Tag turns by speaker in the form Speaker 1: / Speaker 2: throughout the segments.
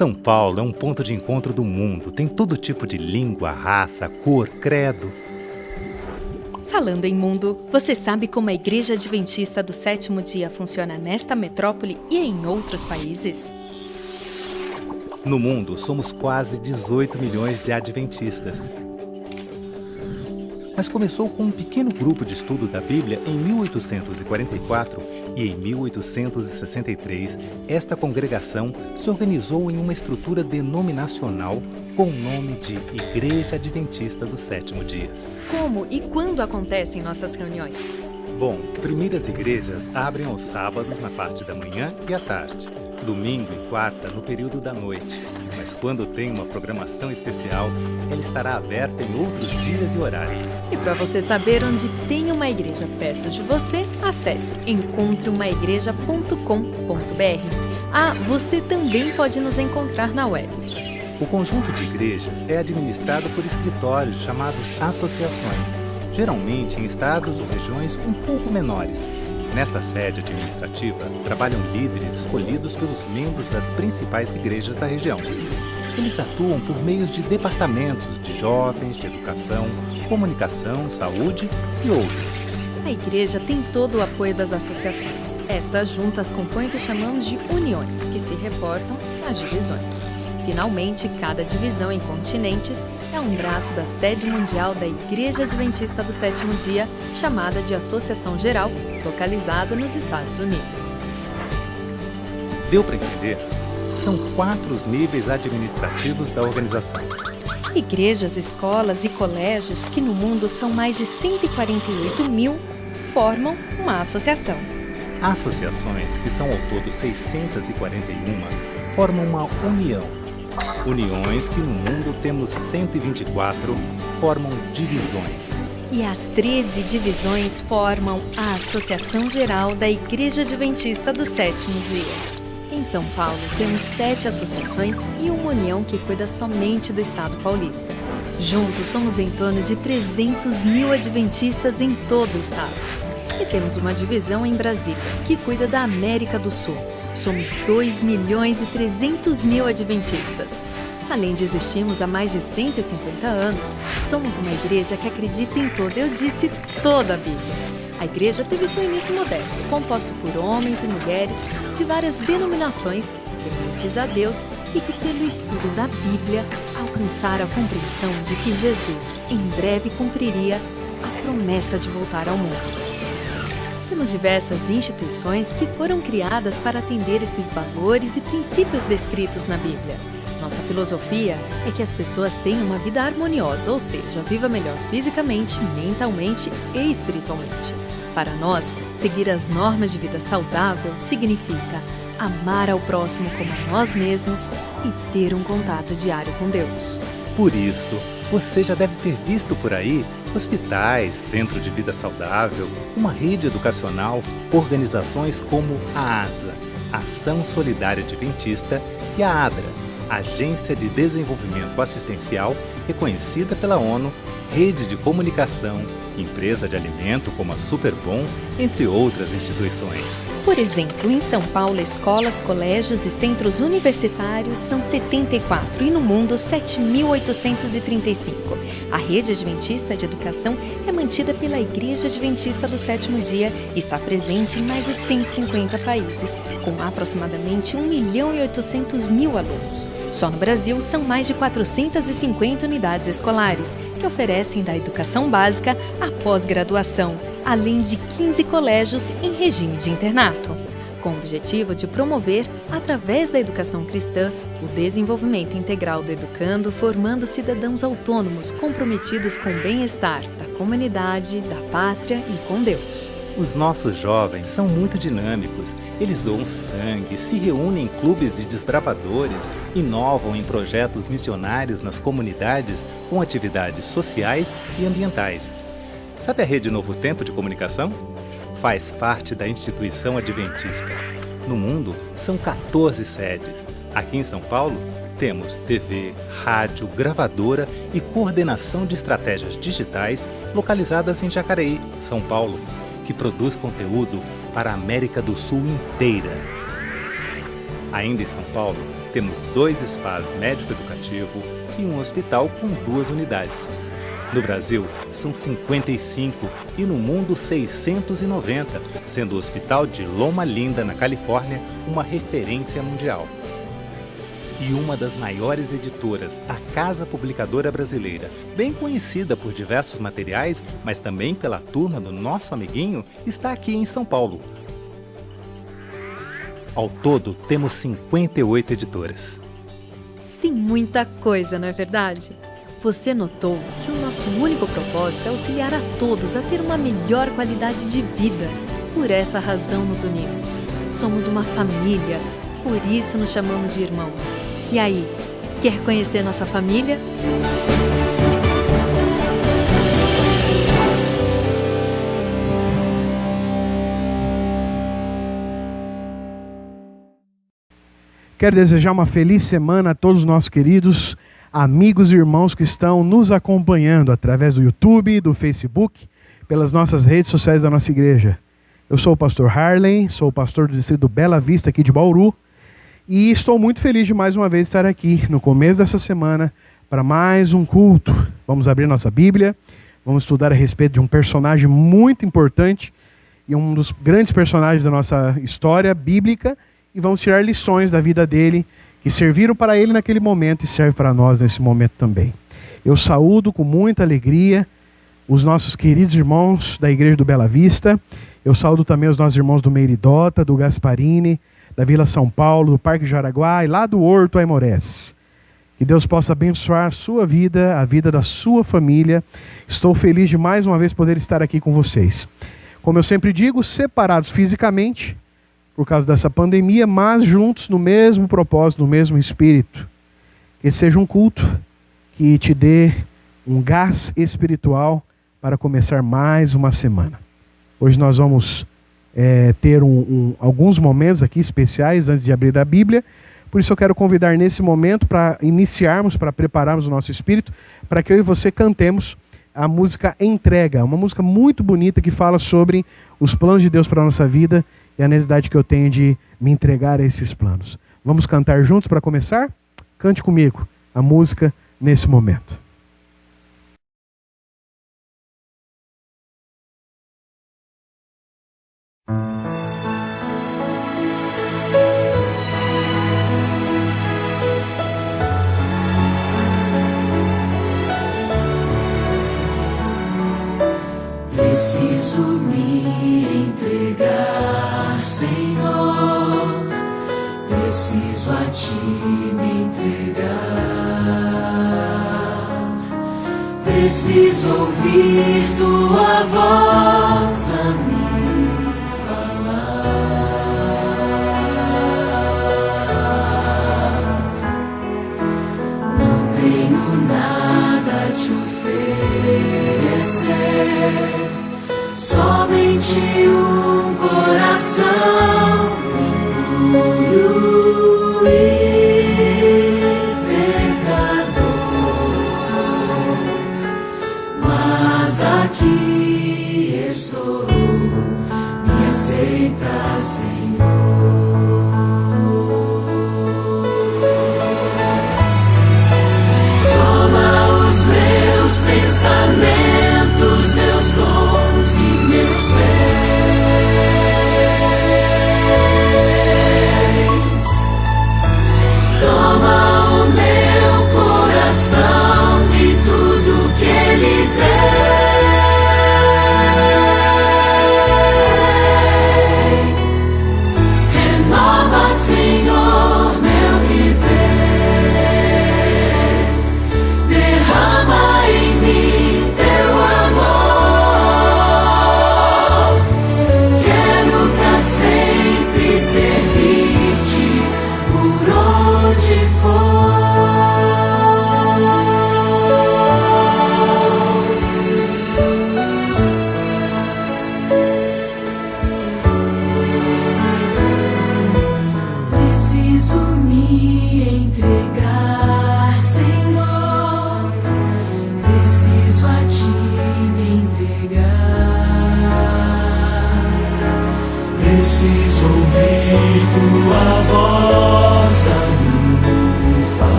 Speaker 1: São Paulo é um ponto de encontro do mundo. Tem todo tipo de língua, raça, cor, credo.
Speaker 2: Falando em mundo, você sabe como a Igreja Adventista do Sétimo Dia funciona nesta metrópole e em outros países?
Speaker 1: No mundo, somos quase 18 milhões de adventistas. Mas começou com um pequeno grupo de estudo da Bíblia em 1844 e em 1863, esta congregação se organizou em uma estrutura denominacional com o nome de Igreja Adventista do Sétimo Dia.
Speaker 2: Como e quando acontecem nossas reuniões?
Speaker 1: Bom, primeiras igrejas abrem aos sábados na parte da manhã e à tarde, domingo e quarta no período da noite. Mas quando tem uma programação especial, ela estará aberta em outros dias e horários.
Speaker 2: E para você saber onde tem uma igreja perto de você, acesse encontreumaigreja.com.br. Você também pode nos encontrar na web.
Speaker 1: O conjunto de igrejas é administrado por escritórios chamados associações, geralmente em estados ou regiões um pouco menores. Nesta sede administrativa, trabalham líderes escolhidos pelos membros das principais igrejas da região. Eles atuam por meios de departamentos de jovens, de educação, comunicação, saúde e outros.
Speaker 2: A igreja tem todo o apoio das associações. Estas juntas compõem o que chamamos de uniões, que se reportam às divisões. Finalmente, cada divisão em continentes é um braço da sede mundial da Igreja Adventista do Sétimo Dia, chamada de Associação Geral, localizada nos Estados Unidos.
Speaker 1: Deu para entender? São 4 os níveis administrativos da organização.
Speaker 2: Igrejas, escolas e colégios, que no mundo são mais de 148 mil, formam uma associação.
Speaker 1: Associações, que são ao todo 641, formam uma união. Uniões, que no mundo temos 124, formam divisões.
Speaker 2: E as 13 divisões formam a Associação Geral da Igreja Adventista do Sétimo Dia. Em São Paulo, temos 7 associações e uma união que cuida somente do estado paulista. Juntos, somos em torno de 300 mil adventistas em todo o estado. E temos uma divisão em Brasília, que cuida da América do Sul. Somos 2.300.000 adventistas. Além de existirmos há mais de 150 anos, somos uma igreja que acredita em toda a Bíblia. A igreja teve seu início modesto, composto por homens e mulheres de várias denominações, tementes a Deus e que, pelo estudo da Bíblia, alcançaram a compreensão de que Jesus, em breve, cumpriria a promessa de voltar ao mundo. Temos diversas instituições que foram criadas para atender esses valores e princípios descritos na Bíblia. Nossa filosofia é que as pessoas tenham uma vida harmoniosa, ou seja, viva melhor fisicamente, mentalmente e espiritualmente. Para nós, seguir as normas de vida saudável significa amar ao próximo como a nós mesmos e ter um contato diário com Deus.
Speaker 1: Por isso, você já deve ter visto por aí hospitais, centro de vida saudável, uma rede educacional, organizações como a ASA, Ação Solidária Adventista, e a ADRA, Agência de Desenvolvimento Assistencial, reconhecida pela ONU, rede de comunicação, empresa de alimento como a Superbom, entre outras instituições.
Speaker 2: Por exemplo, em São Paulo, escolas, colégios e centros universitários são 74 e no mundo 7.835. A rede adventista de educação é mantida pela Igreja Adventista do Sétimo Dia e está presente em mais de 150 países, com aproximadamente 1.800.000 alunos. Só no Brasil são mais de 450 unidades escolares, que oferecem da educação básica à pós-graduação, além de 15 colégios em regime de internato, com o objetivo de promover, através da educação cristã, o desenvolvimento integral do educando, formando cidadãos autônomos comprometidos com o bem-estar da comunidade, da pátria e com Deus.
Speaker 1: Os nossos jovens são muito dinâmicos. Eles doam sangue, se reúnem em clubes de desbravadores, inovam em projetos missionários nas comunidades com atividades sociais e ambientais. Sabe a Rede Novo Tempo de Comunicação? Faz parte da instituição adventista. No mundo, são 14 sedes. Aqui em São Paulo, temos TV, rádio, gravadora e coordenação de estratégias digitais localizadas em Jacareí, São Paulo, que produz conteúdo para a América do Sul inteira. Ainda em São Paulo, Temos 2 spas médico-educativo e um hospital com 2 unidades. No Brasil, são 55 e no mundo 690, sendo o Hospital de Loma Linda, na Califórnia, uma referência mundial. E uma das maiores editoras, a Casa Publicadora Brasileira, bem conhecida por diversos materiais, mas também pela turma do nosso amiguinho, está aqui em São Paulo. Ao todo, temos 58 editoras.
Speaker 2: Tem muita coisa, não é verdade? Você notou que o nosso único propósito é auxiliar a todos a ter uma melhor qualidade de vida. Por essa razão nos unimos. Somos uma família, por isso nos chamamos de irmãos. E aí, quer conhecer nossa família?
Speaker 3: Quero desejar uma feliz semana a todos os nossos queridos amigos e irmãos que estão nos acompanhando através do YouTube, do Facebook, pelas nossas redes sociais da nossa igreja. Eu sou o pastor Harley, sou o pastor do distrito Bela Vista aqui de Bauru e estou muito feliz de mais uma vez estar aqui no começo dessa semana para mais um culto. Vamos abrir nossa Bíblia, vamos estudar a respeito de um personagem muito importante e um dos grandes personagens da nossa história bíblica e vamos tirar lições da vida dele que serviram para ele naquele momento e servem para nós nesse momento também. Eu saúdo com muita alegria os nossos queridos irmãos da Igreja do Bela Vista. Eu saúdo também os nossos irmãos do Meiridota, do Gasparini, da Vila São Paulo, do Parque Jaraguá e lá do Horto Aimorés. Que Deus possa abençoar a sua vida, a vida da sua família. Estou feliz de mais uma vez poder estar aqui com vocês. Como eu sempre digo, separados fisicamente, por causa dessa pandemia, mas juntos no mesmo propósito, no mesmo espírito. Que seja um culto que te dê um gás espiritual para começar mais uma semana. Hoje nós vamos ter alguns momentos aqui especiais antes de abrir a Bíblia, por isso eu quero convidar nesse momento para iniciarmos, para prepararmos o nosso espírito, para que eu e você cantemos a música Entrega, uma música muito bonita que fala sobre os planos de Deus para a nossa vida e a necessidade que eu tenho de me entregar a esses planos. Vamos cantar juntos para começar? Cante comigo a música nesse momento.
Speaker 4: Preciso me entregar, Senhor. Preciso a Ti me entregar. Preciso ouvir Tua voz a me falar. Não tenho nada a Te oferecer. Somente um coração impuro e pecador, mas aqui estou, me aceita, Senhor. Toma os meus pensamentos, meus dons e meus bens.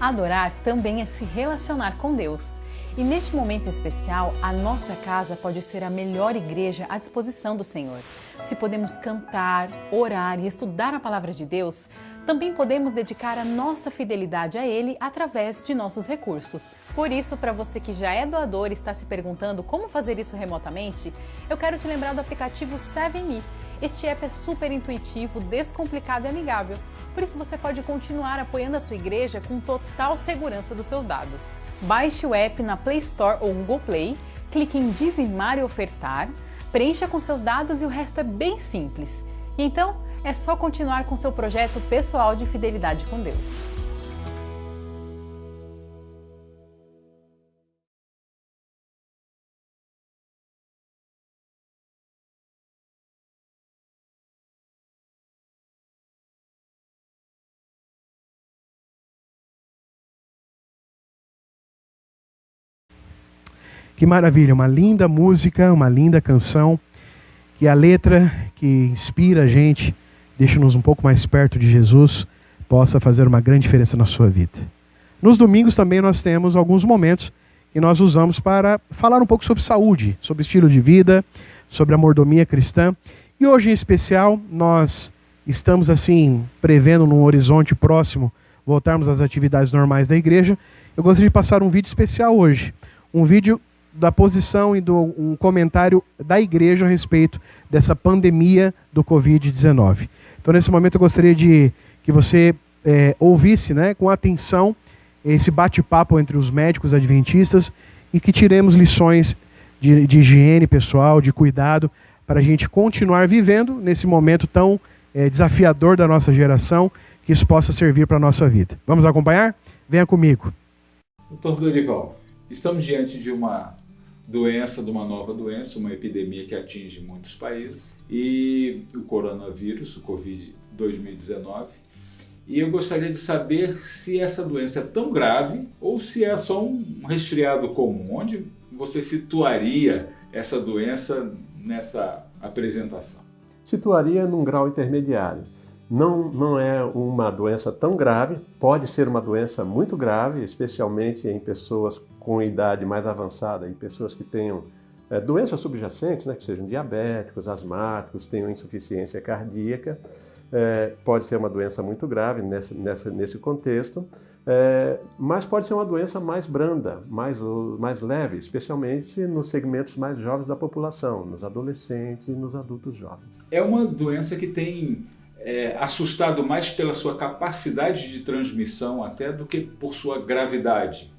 Speaker 5: Adorar também é se relacionar com Deus. E neste momento especial, a nossa casa pode ser a melhor igreja à disposição do Senhor. Se podemos cantar, orar e estudar a palavra de Deus, também podemos dedicar a nossa fidelidade a Ele através de nossos recursos. Por isso, para você que já é doador e está se perguntando como fazer isso remotamente, eu quero te lembrar do aplicativo 7Me. Este app é super intuitivo, descomplicado e amigável. Por isso você pode continuar apoiando a sua igreja com total segurança dos seus dados. Baixe o app na Play Store ou Google Play, clique em dizimar e ofertar, preencha com seus dados e o resto é bem simples. E então, é só continuar com seu projeto pessoal de fidelidade com Deus.
Speaker 3: Que maravilha, uma linda música, uma linda canção, que a letra que inspira a gente, deixa-nos um pouco mais perto de Jesus, possa fazer uma grande diferença na sua vida. Nos domingos também nós temos alguns momentos que nós usamos para falar um pouco sobre saúde, sobre estilo de vida, sobre a mordomia cristã. E hoje em especial nós estamos assim prevendo num horizonte próximo voltarmos às atividades normais da igreja. Eu gostaria de passar um vídeo especial hoje, um vídeo da posição e um comentário da igreja a respeito dessa pandemia do Covid-19. Então, nesse momento, eu gostaria de que você ouvisse, né, com atenção esse bate-papo entre os médicos adventistas e que tiremos lições de higiene pessoal, de cuidado, para a gente continuar vivendo nesse momento tão desafiador da nossa geração, que isso possa servir para a nossa vida. Vamos acompanhar? Venha comigo.
Speaker 6: Doutor Dorival, estamos diante de uma doença, de uma nova doença, uma epidemia que atinge muitos países, e o coronavírus, o Covid-2019. E eu gostaria de saber se essa doença é tão grave ou se é só um resfriado comum. Onde você situaria essa doença nessa apresentação?
Speaker 7: Situaria num grau intermediário. Não é uma doença tão grave, pode ser uma doença muito grave, especialmente em pessoas com idade mais avançada e pessoas que tenham doenças subjacentes, né, que sejam diabéticos, asmáticos, tenham insuficiência cardíaca. Pode ser uma doença muito grave nesse contexto, mas pode ser uma doença mais branda, mais leve, especialmente nos segmentos mais jovens da população, nos adolescentes e nos adultos jovens. É uma doença que tem assustado mais pela sua capacidade de transmissão até do que por sua gravidade.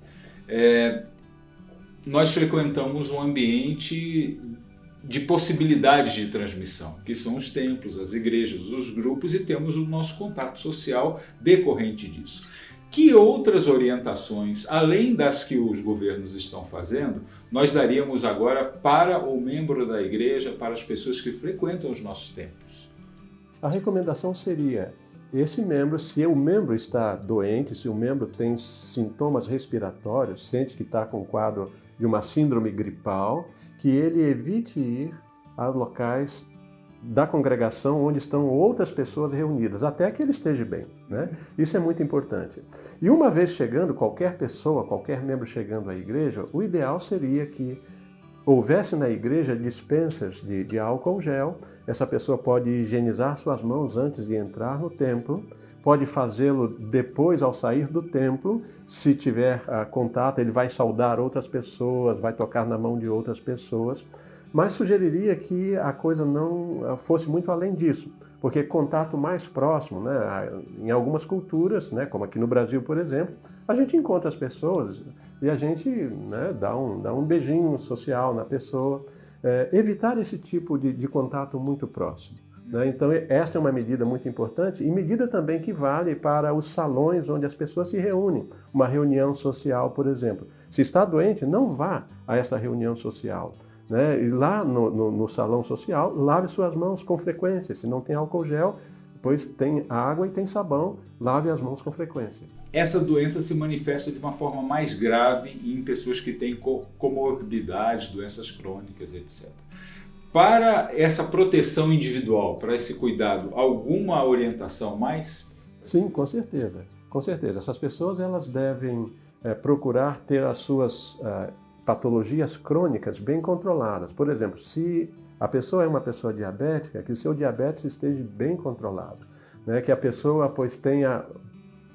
Speaker 7: Nós frequentamos um ambiente de possibilidades de transmissão, que são os templos, as igrejas, os grupos, e temos o nosso contato social decorrente disso. Que outras orientações, além das que os governos estão fazendo, nós daríamos agora para o membro da igreja, para as pessoas que frequentam os nossos templos? A recomendação seria, se o membro está doente, se o membro tem sintomas respiratórios, sente que está com um quadro de uma síndrome gripal, que ele evite ir a locais da congregação onde estão outras pessoas reunidas, até que ele esteja bem, né? Isso é muito importante. E uma vez chegando, qualquer pessoa, qualquer membro chegando à igreja, o ideal seria que houvesse na igreja dispensers de álcool gel. Essa pessoa pode higienizar suas mãos antes de entrar no templo, pode fazê-lo depois ao sair do templo. Se tiver contato, ele vai saudar outras pessoas, vai tocar na mão de outras pessoas. Mas sugeriria que a coisa não fosse muito além disso, porque contato mais próximo, né, em algumas culturas, né, como aqui no Brasil, por exemplo, a gente encontra as pessoas e a gente, né, dá um beijinho social na pessoa. Evitar esse tipo de contato muito próximo, né? Então, esta é uma medida muito importante e medida também que vale para os salões onde as pessoas se reúnem. Uma reunião social, por exemplo. Se está doente, não vá a esta reunião social, né? E lá no salão social, lave suas mãos com frequência. Se não tem álcool gel, pois tem água e tem sabão, lave as mãos com frequência. Essa doença se manifesta de uma forma mais grave em pessoas que têm comorbidades, doenças crônicas, etc. Para essa proteção individual, para esse cuidado, alguma orientação mais? Sim, com certeza.
Speaker 8: Com certeza, essas pessoas elas devem procurar ter as suas patologias crônicas bem controladas. Por exemplo, se a pessoa é uma pessoa diabética, que o seu diabetes esteja bem controlado, né? Que a pessoa, pois, tenha,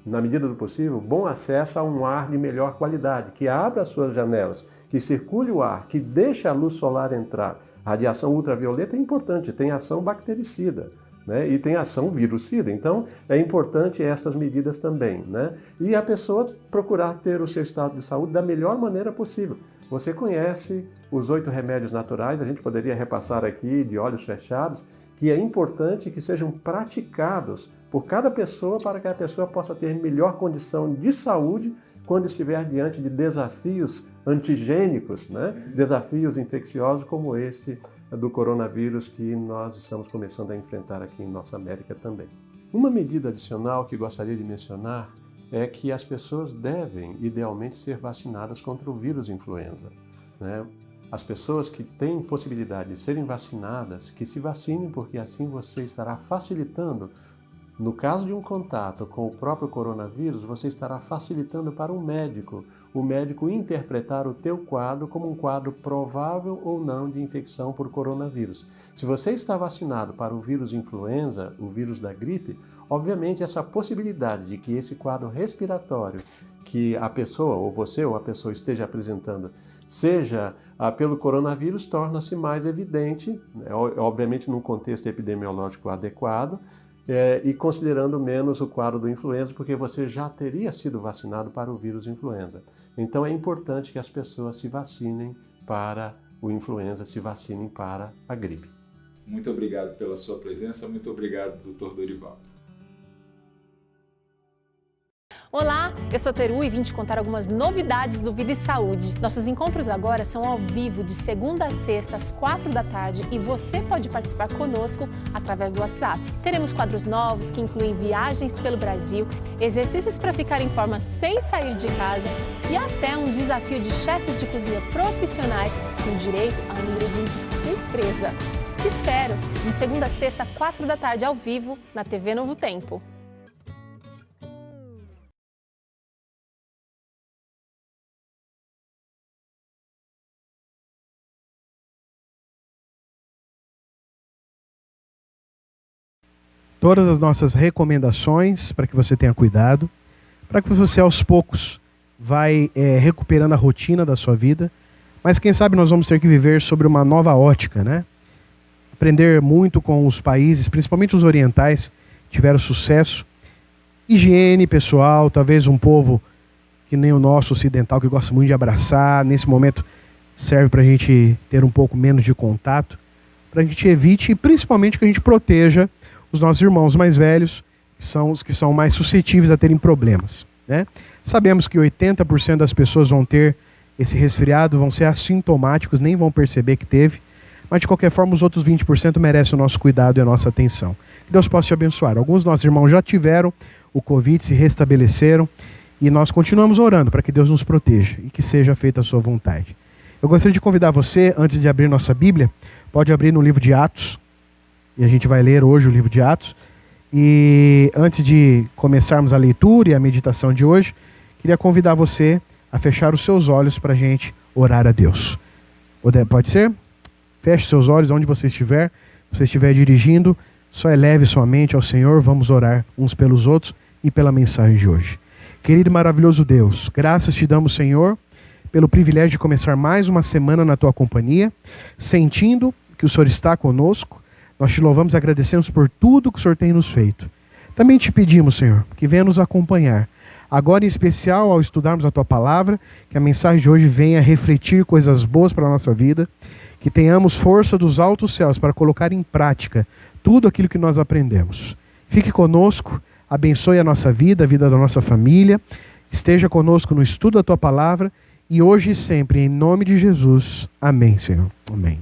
Speaker 8: na medida do possível, bom acesso a um ar de melhor qualidade, que abra as suas janelas, que circule o ar, que deixe a luz solar entrar. A radiação ultravioleta é importante, tem ação bactericida, né? E tem ação virucida. Então, é importante estas medidas também, né? E a pessoa procurar ter o seu estado de saúde da melhor maneira possível. Você conhece os 8 remédios naturais, a gente poderia repassar aqui de olhos fechados, que é importante que sejam praticados por cada pessoa para que a pessoa possa ter melhor condição de saúde quando estiver diante de desafios antigênicos, né? Desafios infecciosos como este do coronavírus que nós estamos começando a enfrentar aqui em nossa América também. Uma medida adicional que gostaria de mencionar é que as pessoas devem, idealmente, ser vacinadas contra o vírus influenza, né? As pessoas que têm possibilidade de serem vacinadas, que se vacinem, porque assim você estará facilitando. No caso de um contato com o próprio coronavírus, você estará facilitando para o médico interpretar o teu quadro como um quadro provável ou não de infecção por coronavírus. Se você está vacinado para o vírus influenza, o vírus da gripe, obviamente essa possibilidade de que esse quadro respiratório que a pessoa, ou você ou a pessoa esteja apresentando, seja pelo coronavírus, torna-se mais evidente, né? Obviamente num contexto epidemiológico adequado, e considerando menos o quadro do influenza, porque você já teria sido vacinado para o vírus influenza. Então é importante que as pessoas se vacinem para o influenza, se vacinem para a gripe.
Speaker 6: Muito obrigado pela sua presença, muito obrigado, Dr. Dorival.
Speaker 9: Olá, eu sou Teru e vim te contar algumas novidades do Vida e Saúde. Nossos encontros agora são ao vivo de segunda a sexta às 4 da tarde e você pode participar conosco através do WhatsApp. Teremos quadros novos que incluem viagens pelo Brasil, exercícios para ficar em forma sem sair de casa e até um desafio de chefes de cozinha profissionais com direito a um ingrediente surpresa. Te espero de segunda a sexta, 4 da tarde ao vivo na TV Novo Tempo.
Speaker 3: Todas as nossas recomendações para que você tenha cuidado, para que você aos poucos vai recuperando a rotina da sua vida, mas quem sabe nós vamos ter que viver sobre uma nova ótica, né? Aprender muito com os países, principalmente os orientais, que tiveram sucesso. Higiene pessoal, talvez um povo que nem o nosso ocidental, que gosta muito de abraçar, nesse momento serve para a gente ter um pouco menos de contato, para que a gente evite e principalmente que a gente proteja os nossos irmãos mais velhos, que são os que são mais suscetíveis a terem problemas, né? Sabemos que 80% das pessoas vão ter esse resfriado, vão ser assintomáticos, nem vão perceber que teve, mas de qualquer forma os outros 20% merecem o nosso cuidado e a nossa atenção. Que Deus possa te abençoar. Alguns dos nossos irmãos já tiveram o Covid, se restabeleceram, e nós continuamos orando para que Deus nos proteja e que seja feita a sua vontade. Eu gostaria de convidar você, antes de abrir nossa Bíblia, pode abrir no livro de Atos, e a gente vai ler hoje o livro de Atos. E antes de começarmos a leitura e a meditação de hoje, queria convidar você a fechar os seus olhos para a gente orar a Deus. Pode ser? Feche seus olhos onde você estiver. Se você estiver dirigindo, só eleve sua mente ao Senhor. Vamos orar uns pelos outros e pela mensagem de hoje. Querido e maravilhoso Deus, graças te damos, Senhor, pelo privilégio de começar mais uma semana na tua companhia, sentindo que o Senhor está conosco. Nós te louvamos e agradecemos por tudo que o Senhor tem nos feito. Também te pedimos, Senhor, que venha nos acompanhar. Agora, em especial, ao estudarmos a Tua Palavra, que a mensagem de hoje venha refletir coisas boas para a nossa vida, que tenhamos força dos altos céus para colocar em prática tudo aquilo que nós aprendemos. Fique conosco, abençoe a nossa vida, a vida da nossa família, esteja conosco no estudo da Tua Palavra, e hoje e sempre, em nome de Jesus. Amém, Senhor. Amém.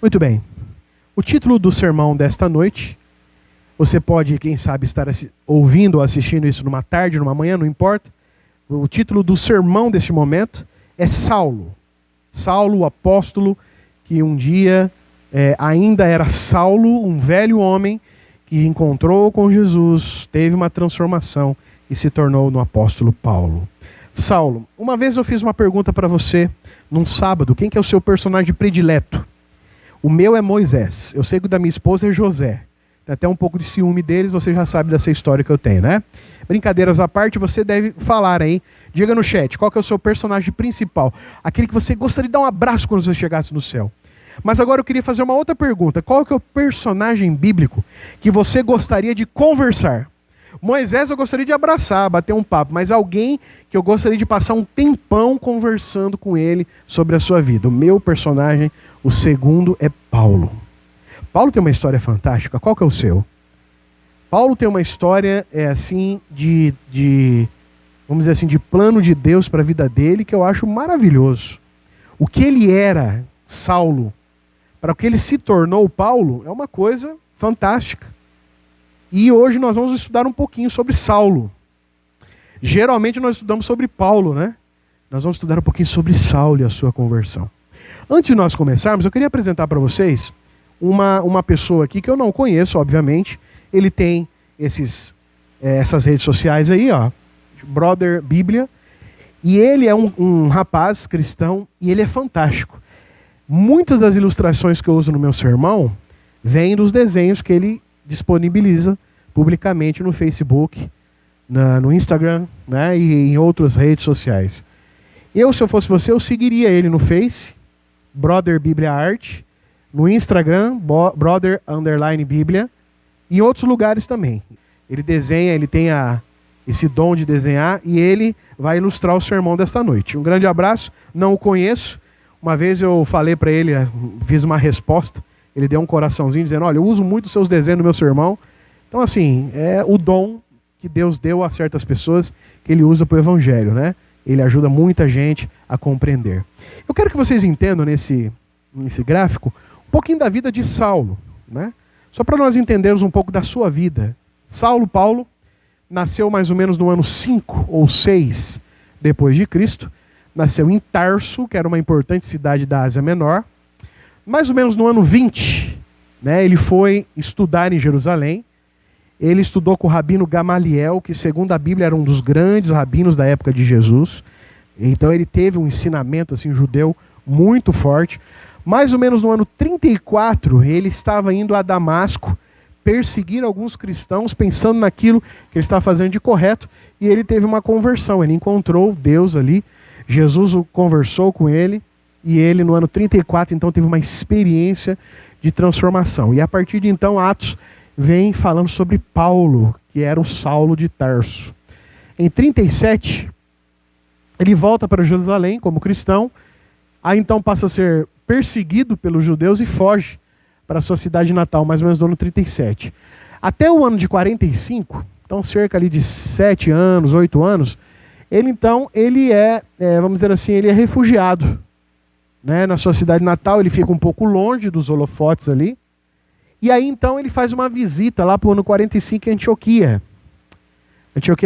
Speaker 3: Muito bem. O título do sermão desta noite, você pode, quem sabe, estar ouvindo ou assistindo isso numa tarde, numa manhã, não importa. O título do sermão deste momento é Saulo. Saulo, o apóstolo, que um dia ainda era Saulo, um velho homem, que encontrou com Jesus, teve uma transformação e se tornou no apóstolo Paulo. Saulo, uma vez eu fiz uma pergunta para você, num sábado, quem que é o seu personagem predileto? O meu é Moisés, eu sei que o da minha esposa é José. Tem até um pouco de ciúme deles, você já sabe dessa história que eu tenho, né? Brincadeiras à parte, você deve falar aí. Diga no chat, qual que é o seu personagem principal? Aquele que você gostaria de dar um abraço quando você chegasse no céu. Mas agora eu queria fazer uma outra pergunta. Qual que é o personagem bíblico que você gostaria de conversar? Moisés eu gostaria de abraçar, bater um papo, mas alguém que eu gostaria de passar um tempão conversando com ele sobre a sua vida. O meu personagem, o segundo, é Paulo. Paulo tem uma história fantástica. Qual que é o seu? Paulo tem uma história vamos dizer assim, de plano de Deus para a vida dele, que eu acho maravilhoso. O que ele era, Saulo, para o que ele se tornou Paulo, é uma coisa fantástica. E hoje nós vamos estudar um pouquinho sobre Saulo. Geralmente nós estudamos sobre Paulo, né? Nós vamos estudar um pouquinho sobre Saulo e a sua conversão. Antes de nós começarmos, eu queria apresentar para vocês uma pessoa aqui que eu não conheço, obviamente. Ele tem essas redes sociais aí, ó, Brother Bíblia, e ele é um rapaz cristão e ele é fantástico. Muitas das ilustrações que eu uso no meu sermão vêm dos desenhos que ele disponibiliza publicamente no Facebook, no Instagram, né, e em outras redes sociais. Se eu fosse você, eu seguiria ele no Face, Brother Bíblia Arte, no Instagram, Brother_Bíblia, e em outros lugares também. Ele desenha, ele tem esse dom de desenhar, e ele vai ilustrar o sermão desta noite. Um grande abraço, não o conheço. Uma vez eu falei para ele, fiz uma resposta, ele deu um coraçãozinho dizendo, olha, eu uso muito os seus desenhos no meu sermão. Então assim, é o dom que Deus deu a certas pessoas que ele usa para o evangelho, né? Ele ajuda muita gente a compreender. Eu quero que vocês entendam nesse gráfico um pouquinho da vida de Saulo, né? Só para nós entendermos um pouco da sua vida. Paulo, nasceu mais ou menos no ano 5 ou 6 depois de Cristo. Nasceu em Tarso, que era uma importante cidade da Ásia Menor. Mais ou menos no ano 20, né, ele foi estudar em Jerusalém. Ele estudou com o rabino Gamaliel, que segundo a Bíblia era um dos grandes rabinos da época de Jesus. Então ele teve um ensinamento assim, judeu muito forte. Mais ou menos no ano 34, ele estava indo a Damasco perseguir alguns cristãos, pensando naquilo que ele estava fazendo de correto, e ele teve uma conversão. Ele encontrou Deus ali, Jesus conversou com ele, e ele no ano 34 então teve uma experiência de transformação. E a partir de então Atos vem falando sobre Paulo, que era o Saulo de Tarso. Em 37, ele volta para Jerusalém como cristão, aí então passa a ser perseguido pelos judeus e foge para a sua cidade natal, mais ou menos no ano 37. Até o ano de 45, então cerca ali de 7 anos, 8 anos, ele é, vamos dizer assim, ele é refugiado, né, na sua cidade natal. Ele fica um pouco longe dos holofotes ali, e aí então ele faz uma visita lá para o ano 45 em Antioquia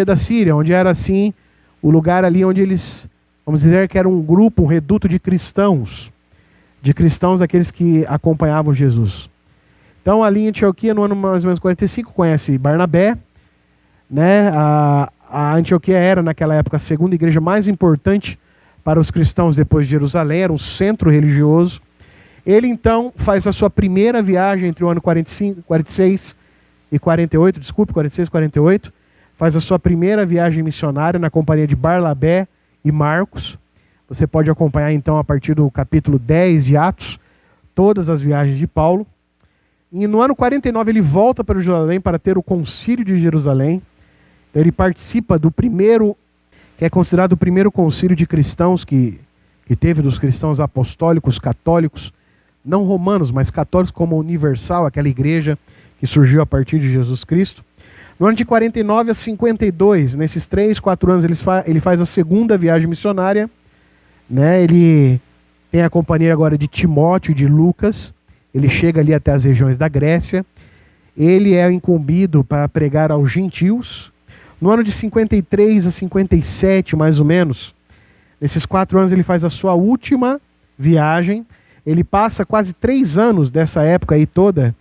Speaker 3: da Síria, onde era assim, o lugar ali onde eles, vamos dizer que era um grupo, um reduto de cristãos aqueles que acompanhavam Jesus. Então ali em Antioquia, no ano mais ou menos 45, conhece Barnabé, né? A Antioquia era naquela época a segunda igreja mais importante para os cristãos depois de Jerusalém, era um centro religioso. Ele então faz a sua primeira viagem entre o ano 46 e 48, faz a sua primeira viagem missionária na companhia de Barnabé e Marcos. Você pode acompanhar então a partir do capítulo 10 de Atos, todas as viagens de Paulo. E no ano 49 ele volta para Jerusalém para ter o concílio de Jerusalém. Então, ele participa do primeiro, que é considerado o primeiro concílio de cristãos que teve, dos cristãos apostólicos, católicos, não romanos, mas católicos como universal, aquela igreja que surgiu a partir de Jesus Cristo. No ano de 49 a 52, nesses 3, 4 anos, ele faz a segunda viagem missionária, né? Ele tem a companhia agora de Timóteo e de Lucas. Ele chega ali até as regiões da Grécia. Ele é incumbido para pregar aos gentios. No ano de 53 a 57, mais ou menos, nesses 4 anos ele faz a sua última viagem. Ele passa quase 3 anos dessa época aí toda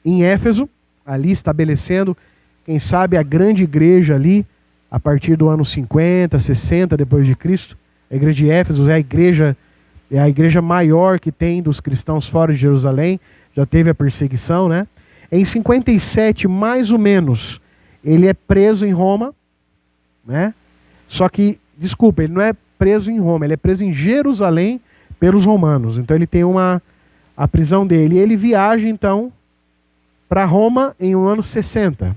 Speaker 3: em Éfeso, ali estabelecendo, quem sabe, a grande igreja ali, a partir do ano 50, 60 depois de Cristo. A igreja de Éfeso é a igreja maior que tem dos cristãos fora de Jerusalém, já teve a perseguição, né? Em 57, mais ou menos, ele é preso em Roma, né? Só que, desculpa, ele não é preso em Roma, ele é preso em Jerusalém pelos romanos. Então ele tem a prisão dele. E ele viaja, então, para Roma em um ano 60.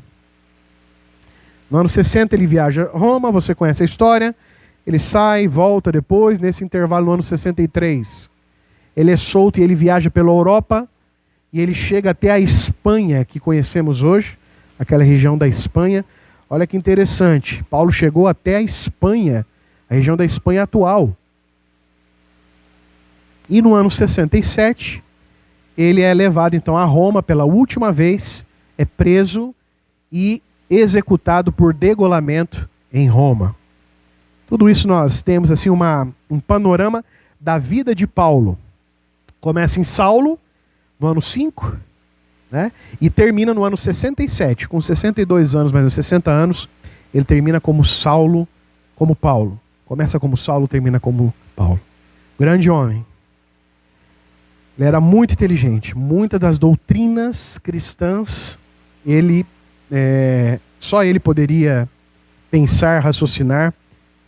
Speaker 3: No ano 60 ele viaja a Roma, você conhece a história. Ele sai, volta depois, nesse intervalo no ano 63. Ele é solto e ele viaja pela Europa e ele chega até a Espanha, que conhecemos hoje, aquela região da Espanha. Olha que interessante, Paulo chegou até a Espanha, a região da Espanha atual. E no ano 67, ele é levado então a Roma pela última vez, é preso e executado por degolamento em Roma. Tudo isso nós temos assim um panorama da vida de Paulo. Começa em Saulo, no ano 5, né? E termina no ano 67. Com 62 anos, mais ou 60 anos, ele termina como Saulo, como Paulo. Começa como Saulo, termina como Paulo. Grande homem. Ele era muito inteligente. Muitas das doutrinas cristãs, só ele poderia pensar, raciocinar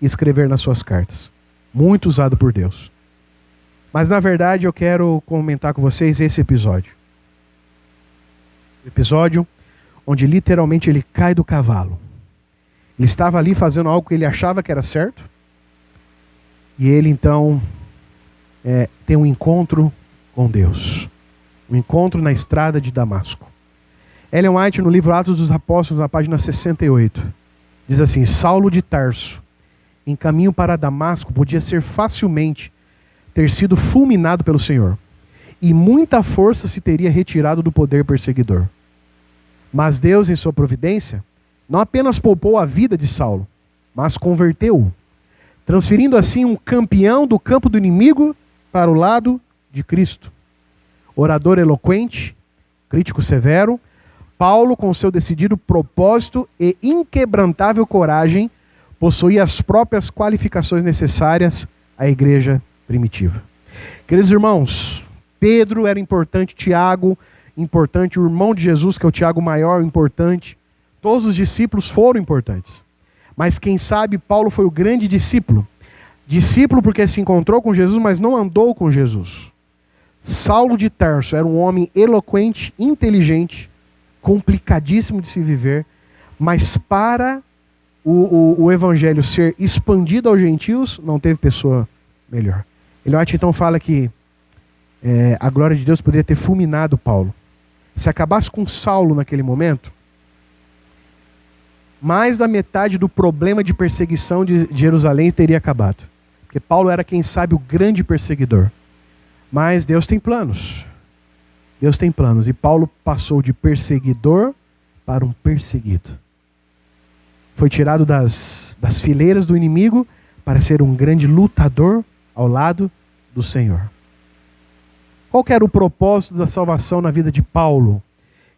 Speaker 3: e escrever nas suas cartas. Muito usado por Deus. Mas na verdade eu quero comentar com vocês esse episódio. O episódio onde literalmente ele cai do cavalo. Ele estava ali fazendo algo que ele achava que era certo. E ele então tem um encontro com Deus. Um encontro na estrada de Damasco. Ellen White, no livro Atos dos Apóstolos, na página 68, diz assim: Saulo de Tarso, em caminho para Damasco, podia ser facilmente ter sido fulminado pelo Senhor, e muita força se teria retirado do poder perseguidor. Mas Deus, em sua providência, não apenas poupou a vida de Saulo, mas converteu-o, transferindo assim um campeão do campo do inimigo para o lado de Cristo. Orador eloquente, crítico severo, Paulo, com seu decidido propósito e inquebrantável coragem, possuía as próprias qualificações necessárias à igreja primitiva. Queridos irmãos, Pedro era importante, Tiago, importante, o irmão de Jesus, que é o Tiago maior, importante. Todos os discípulos foram importantes. Mas quem sabe Paulo foi o grande discípulo. Discípulo porque se encontrou com Jesus, mas não andou com Jesus. Saulo de Tarso era um homem eloquente, inteligente, complicadíssimo de se viver, mas para o evangelho ser expandido aos gentios, não teve pessoa melhor. Eliot então fala que a glória de Deus poderia ter fulminado Paulo. Se acabasse com Saulo naquele momento, mais da metade do problema de perseguição de Jerusalém teria acabado. Porque Paulo era, quem sabe, o grande perseguidor. Mas Deus tem planos. Deus tem planos. E Paulo passou de perseguidor para um perseguido. Foi tirado das fileiras do inimigo para ser um grande lutador ao lado do Senhor. Qual que era o propósito da salvação na vida de Paulo?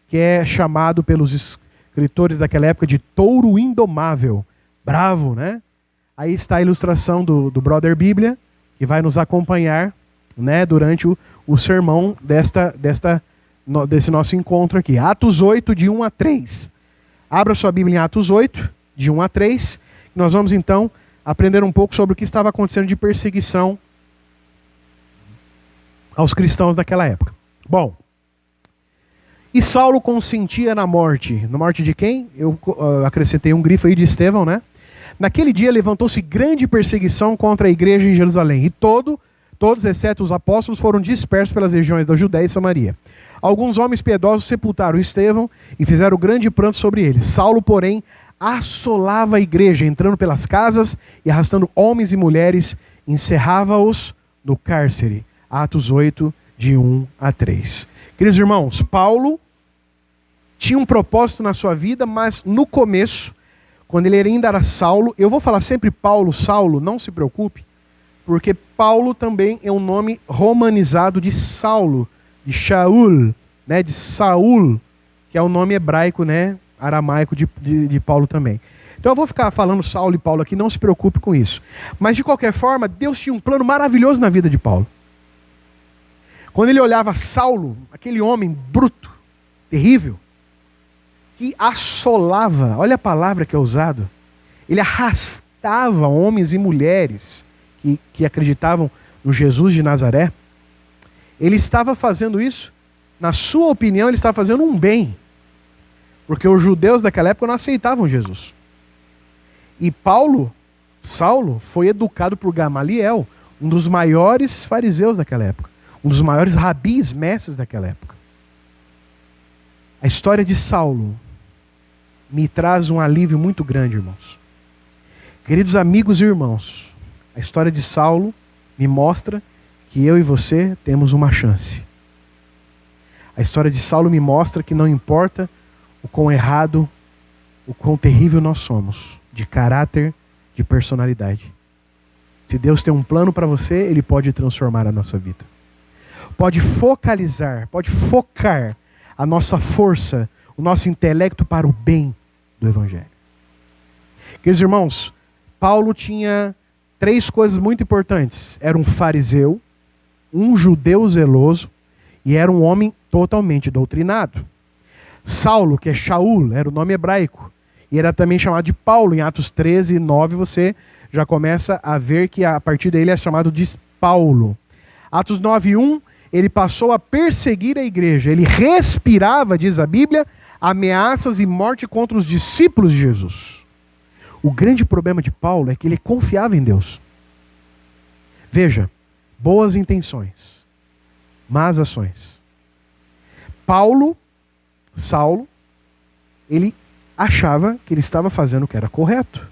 Speaker 3: Que é chamado pelos escritores daquela época de touro indomável. Bravo, né? Aí está a ilustração do Brother Bíblia, que vai nos acompanhar, né, durante o sermão desse nosso encontro aqui. Atos 8, de 1 a 3. Abra sua Bíblia em Atos 8, de 1 a 3. Nós vamos então aprender um pouco sobre o que estava acontecendo de perseguição aos cristãos daquela época. Bom, e Saulo consentia na morte. Na morte de quem? Eu acrescentei um grifo aí de Estevão, né? Naquele dia levantou-se grande perseguição contra a igreja em Jerusalém, e todos, exceto os apóstolos, foram dispersos pelas regiões da Judéia e Samaria. Alguns homens piedosos sepultaram Estevão e fizeram grande pranto sobre ele. Saulo, porém, assolava a igreja, entrando pelas casas e arrastando homens e mulheres, encerrava-os no cárcere. Atos 8, de 1 a 3. Queridos irmãos, Paulo tinha um propósito na sua vida, mas no começo, quando ele ainda era Saulo, eu vou falar sempre Paulo, Saulo, não se preocupe, porque Paulo também é um nome romanizado de Saulo, de Shaul, né, de Saul, que é o nome hebraico, né, aramaico de Paulo também. Então eu vou ficar falando Saulo e Paulo aqui, não se preocupe com isso. Mas de qualquer forma, Deus tinha um plano maravilhoso na vida de Paulo. Quando ele olhava Saulo, aquele homem bruto, terrível, que assolava, olha a palavra que é usada, ele arrastava homens e mulheres que acreditavam no Jesus de Nazaré. Ele estava fazendo isso, na sua opinião, ele estava fazendo um bem. Porque os judeus daquela época não aceitavam Jesus. E Saulo, foi educado por Gamaliel, um dos maiores fariseus daquela época. Um dos maiores rabis, mestres daquela época. A história de Saulo me traz um alívio muito grande, irmãos. Queridos amigos e irmãos, a história de Saulo me mostra que eu e você temos uma chance. A história de Saulo me mostra que não importa o quão errado, o quão terrível nós somos, de caráter, de personalidade. Se Deus tem um plano para você, Ele pode transformar a nossa vida. Pode focalizar, pode focar a nossa força, o nosso intelecto para o bem do Evangelho. Queridos irmãos, Paulo tinha 3 coisas muito importantes. Era um fariseu, um judeu zeloso e era um homem totalmente doutrinado. Saulo, que é Shaul, era o nome hebraico. E era também chamado de Paulo. Em Atos 13, 9, você já começa a ver que a partir dele é chamado de Paulo. Atos 9, 1, ele passou a perseguir a igreja. Ele respirava, diz a Bíblia, ameaças e morte contra os discípulos de Jesus. O grande problema de Paulo é que ele confiava em Deus. Veja, boas intenções, más ações. Saulo, ele achava que ele estava fazendo o que era correto.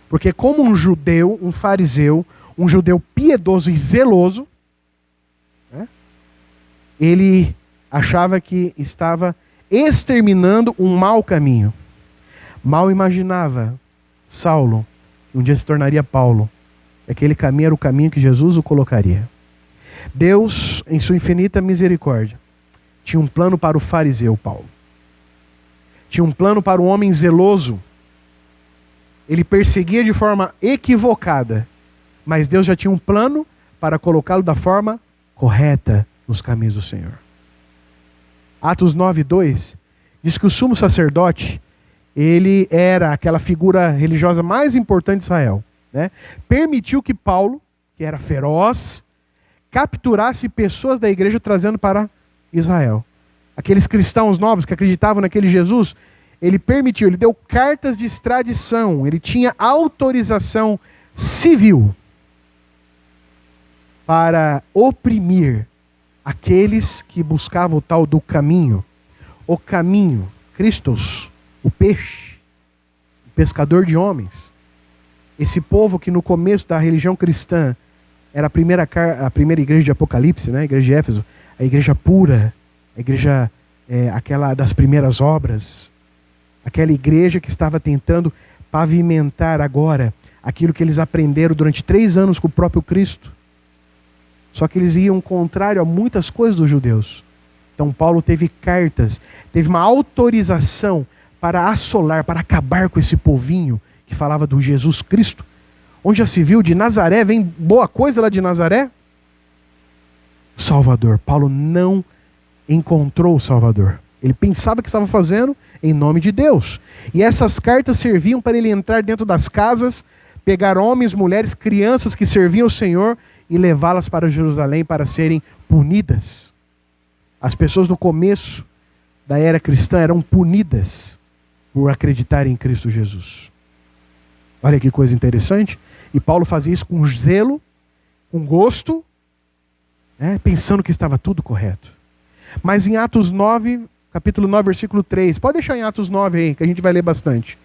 Speaker 3: Porque como um judeu, um fariseu, um judeu piedoso e zeloso, né, ele achava que estava exterminando um mau caminho. Mal imaginava Saulo, que um dia se tornaria Paulo. Aquele caminho era o caminho que Jesus o colocaria. Deus, em sua infinita misericórdia, tinha um plano para o fariseu Paulo. Tinha um plano para o homem zeloso. Ele perseguia de forma equivocada, mas Deus já tinha um plano para colocá-lo da forma correta nos caminhos do Senhor. Atos 9:2 diz que o sumo sacerdote, ele era aquela figura religiosa mais importante de Israel, né? Permitiu que Paulo, que era feroz, capturasse pessoas da igreja trazendo para Israel. Aqueles cristãos novos que acreditavam naquele Jesus, ele permitiu, ele deu cartas de extradição, ele tinha autorização civil para oprimir aqueles que buscavam o tal do caminho. O caminho, Christos, o peixe, o pescador de homens. Esse povo que no começo da religião cristã era a primeira igreja de Apocalipse, né? A igreja de Éfeso, a igreja pura, a igreja aquela das primeiras obras, aquela igreja que estava tentando pavimentar agora aquilo que eles aprenderam durante 3 anos com o próprio Cristo. Só que eles iam contrário a muitas coisas dos judeus. Então Paulo teve cartas, teve uma autorização para assolar, para acabar com esse povinho que falava do Jesus Cristo. Onde já se viu de Nazaré, vem boa coisa lá de Nazaré? O Salvador. Paulo não encontrou o Salvador. Ele pensava que estava fazendo em nome de Deus. E essas cartas serviam para ele entrar dentro das casas, pegar homens, mulheres, crianças que serviam o Senhor e levá-las para Jerusalém para serem punidas. As pessoas no começo da era cristã eram punidas por acreditar em Cristo Jesus. Olha que coisa interessante. E Paulo fazia isso com zelo, com gosto, né, pensando que estava tudo correto. Mas em Atos 9, capítulo 9, versículo 3, pode deixar em Atos 9 aí, que a gente vai ler bastante.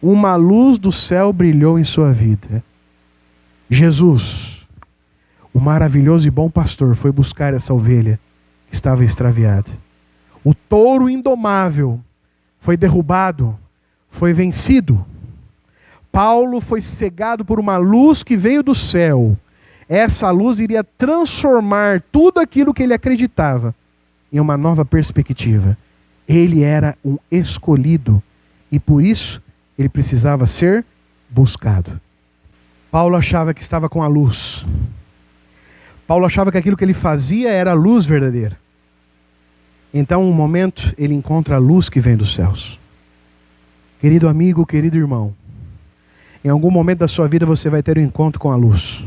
Speaker 3: Uma luz do céu brilhou em sua vida. Jesus, o maravilhoso e bom pastor, foi buscar essa ovelha que estava extraviada. O touro indomável foi derrubado, foi vencido. Paulo foi cegado por uma luz que veio do céu. Essa luz iria transformar tudo aquilo que ele acreditava em uma nova perspectiva. Ele era um escolhido e por isso ele precisava ser buscado. Paulo achava que estava com a luz. Paulo achava que aquilo que ele fazia era a luz verdadeira. Então, um momento, ele encontra a luz que vem dos céus. Querido amigo, querido irmão, em algum momento da sua vida você vai ter um encontro com a luz.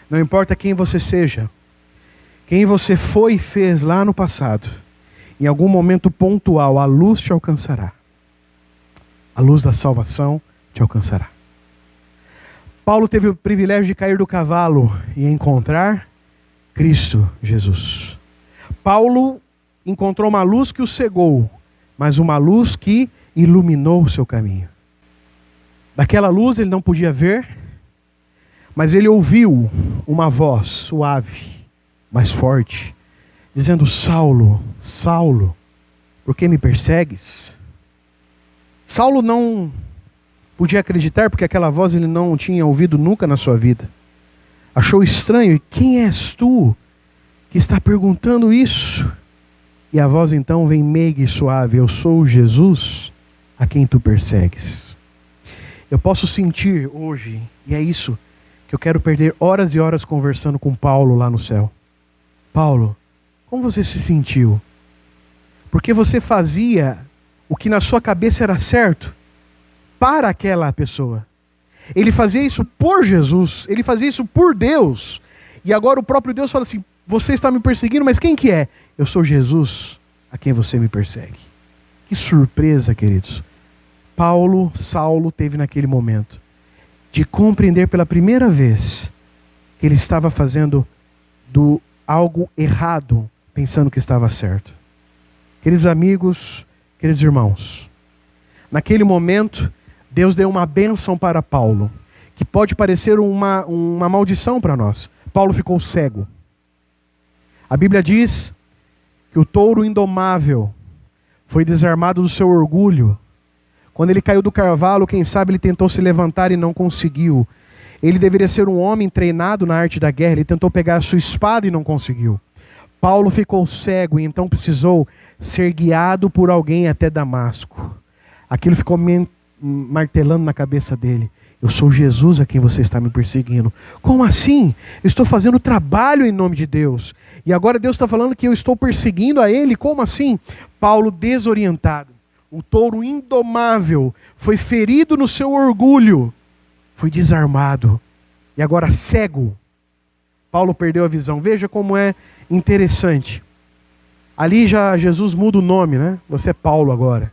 Speaker 3: Não importa quem você seja, quem você foi e fez lá no passado, em algum momento pontual, a luz te alcançará. A luz da salvação te alcançará. Paulo teve o privilégio de cair do cavalo e encontrar Cristo Jesus. Paulo encontrou uma luz que o cegou, mas uma luz que iluminou o seu caminho. Daquela luz ele não podia ver, mas ele ouviu uma voz suave, mais forte, dizendo: Saulo, Saulo, por que me persegues? Saulo não podia acreditar, porque aquela voz ele não tinha ouvido nunca na sua vida. Achou estranho. E quem és tu que está perguntando isso? E a voz então vem meiga e suave: eu sou Jesus a quem tu persegues. Eu posso sentir hoje, e é isso que eu quero perder horas e horas conversando com Paulo lá no céu. Paulo, como você se sentiu? Porque você fazia o que na sua cabeça era certo para aquela pessoa. Ele fazia isso por Jesus, ele fazia isso por Deus. E agora o próprio Deus fala assim: você está me perseguindo, mas quem que é? Eu sou Jesus a quem você me persegue. Que surpresa, queridos. Saulo teve naquele momento de compreender pela primeira vez que ele estava fazendo algo errado, pensando que estava certo. Queridos amigos, queridos irmãos, naquele momento Deus deu uma bênção para Paulo, que pode parecer uma maldição para nós. Paulo ficou cego. A Bíblia diz que o touro indomável foi desarmado do seu orgulho. Quando ele caiu do cavalo, quem sabe ele tentou se levantar e não conseguiu. Ele deveria ser um homem treinado na arte da guerra. Ele tentou pegar a sua espada e não conseguiu. Paulo ficou cego e então precisou ser guiado por alguém até Damasco. Aquilo ficou martelando na cabeça dele: eu sou Jesus a quem você está me perseguindo. Como assim? Eu estou fazendo trabalho em nome de Deus. E agora Deus está falando que eu estou perseguindo a ele? Como assim? Paulo desorientado. O touro indomável foi ferido no seu orgulho. Foi desarmado. E agora cego. Paulo perdeu a visão. Veja como é interessante. Ali já Jesus muda o nome, né? Você é Paulo agora.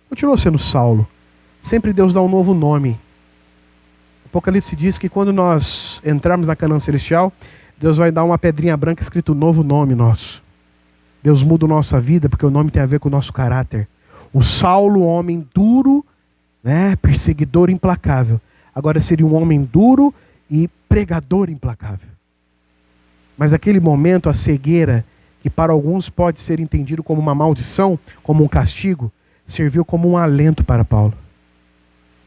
Speaker 3: Continua sendo Saulo. Sempre Deus dá um novo nome. Apocalipse diz que quando nós entrarmos na Canaã Celestial, Deus vai dar uma pedrinha branca escrito novo nome nosso. Deus muda a nossa vida porque o nome tem a ver com o nosso caráter. O Saulo, homem duro, né, perseguidor implacável, agora seria um homem duro e pregador implacável. Mas naquele momento a cegueira, que para alguns pode ser entendido como uma maldição, como um castigo, serviu como um alento para Paulo.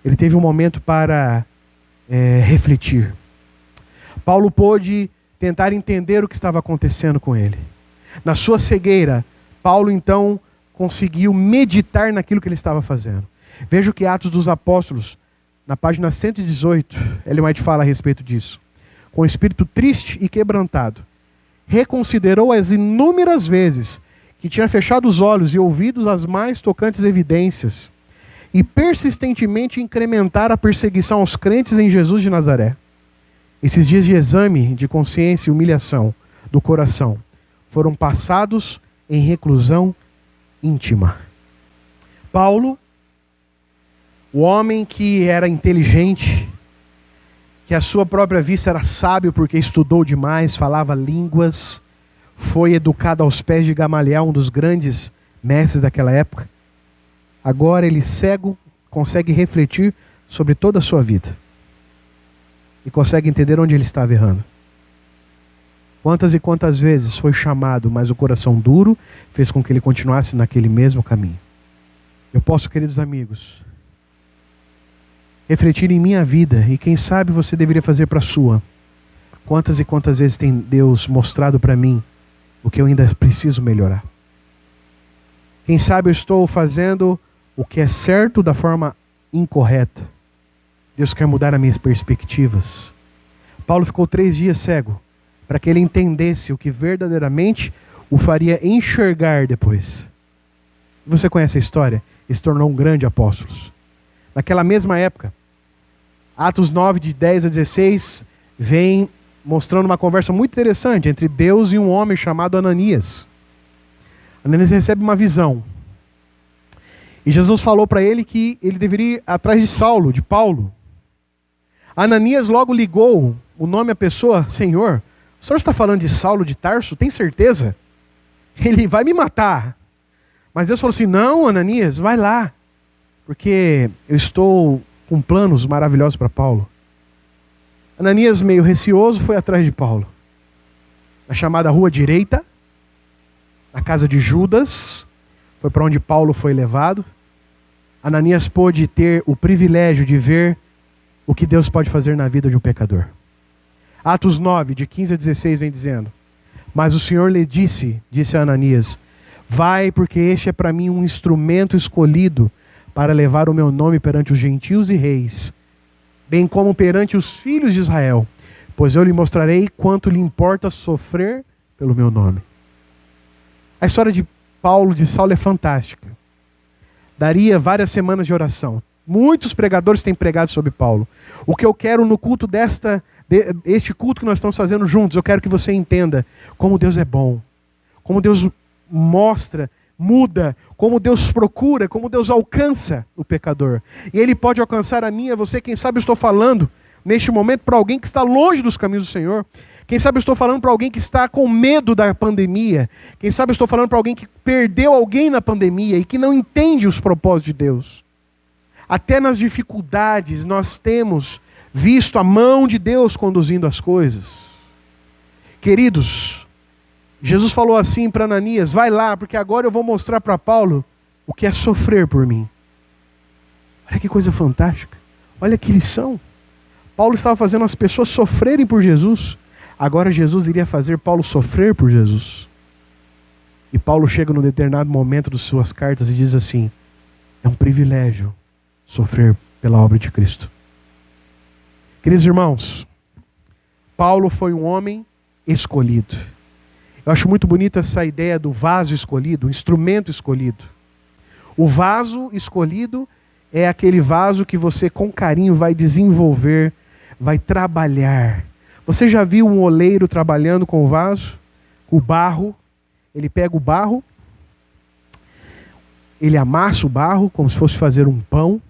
Speaker 3: Ele teve um momento para refletir. Paulo pôde tentar entender o que estava acontecendo com ele. Na sua cegueira, Paulo então conseguiu meditar naquilo que ele estava fazendo. Veja o que Atos dos Apóstolos, na página 118, Ellen White fala a respeito disso. Com espírito triste e quebrantado, reconsiderou as inúmeras vezes que tinha fechado os olhos e ouvidos as mais tocantes evidências, e persistentemente incrementar a perseguição aos crentes em Jesus de Nazaré. Esses dias de exame de consciência e humilhação do coração foram passados em reclusão íntima. Paulo, o homem que era inteligente, que à sua própria vista era sábio porque estudou demais, falava línguas, foi educado aos pés de Gamaliel, um dos grandes mestres daquela época. Agora ele cego consegue refletir sobre toda a sua vida e consegue entender onde ele estava errando. Quantas e quantas vezes foi chamado, mas o coração duro fez com que ele continuasse naquele mesmo caminho. Eu posso, queridos amigos, refletir em minha vida, e quem sabe você deveria fazer para a sua. Quantas e quantas vezes tem Deus mostrado para mim o que eu ainda preciso melhorar? Quem sabe eu estou fazendo o que é certo da forma incorreta. Deus quer mudar as minhas perspectivas. Paulo ficou 3 dias cego, para que ele entendesse o que verdadeiramente o faria enxergar depois. Você conhece a história? Ele se tornou um grande apóstolo. Naquela mesma época, Atos 9, de 10 a 16, vem mostrando uma conversa muito interessante entre Deus e um homem chamado Ananias. Ananias recebe uma visão. E Jesus falou para ele que ele deveria ir atrás de Saulo, de Paulo. Ananias logo ligou o nome à pessoa: Senhor, o senhor está falando de Saulo de Tarso? Tem certeza? Ele vai me matar. Mas Deus falou assim: não, Ananias, vai lá, porque eu estou com planos maravilhosos para Paulo. Ananias, meio receoso, foi atrás de Paulo. Na chamada Rua Direita, na casa de Judas, foi para onde Paulo foi levado. Ananias pôde ter o privilégio de ver o que Deus pode fazer na vida de um pecador. Atos 9, de 15 a 16, vem dizendo: mas o Senhor lhe disse a Ananias: vai, porque este é para mim um instrumento escolhido para levar o meu nome perante os gentios e reis, bem como perante os filhos de Israel, pois eu lhe mostrarei quanto lhe importa sofrer pelo meu nome. A história de Paulo, de Saulo, é fantástica. Daria várias semanas de oração. Muitos pregadores têm pregado sobre Paulo. O que eu quero no culto este culto que nós estamos fazendo juntos, eu quero que você entenda como Deus é bom, como Deus mostra, muda, como Deus procura, como Deus alcança o pecador. E Ele pode alcançar a mim e a você. Quem sabe eu estou falando neste momento para alguém que está longe dos caminhos do Senhor. Quem sabe eu estou falando para alguém que está com medo da pandemia. Quem sabe eu estou falando para alguém que perdeu alguém na pandemia e que não entende os propósitos de Deus. Até nas dificuldades nós temos visto a mão de Deus conduzindo as coisas. Queridos, Jesus falou assim para Ananias: vai lá, porque agora eu vou mostrar para Paulo o que é sofrer por mim. Olha que coisa fantástica. Olha que lição. Paulo estava fazendo as pessoas sofrerem por Jesus. Agora Jesus iria fazer Paulo sofrer por Jesus. E Paulo chega num determinado momento das suas cartas e diz assim: é um privilégio sofrer pela obra de Cristo. Queridos irmãos, Paulo foi um homem escolhido. Eu acho muito bonita essa ideia do vaso escolhido, o instrumento escolhido. O vaso escolhido é aquele vaso que você com carinho vai desenvolver, vai trabalhar. Você já viu um oleiro trabalhando com o vaso? O barro, ele pega o barro, ele amassa o barro como se fosse fazer um pão,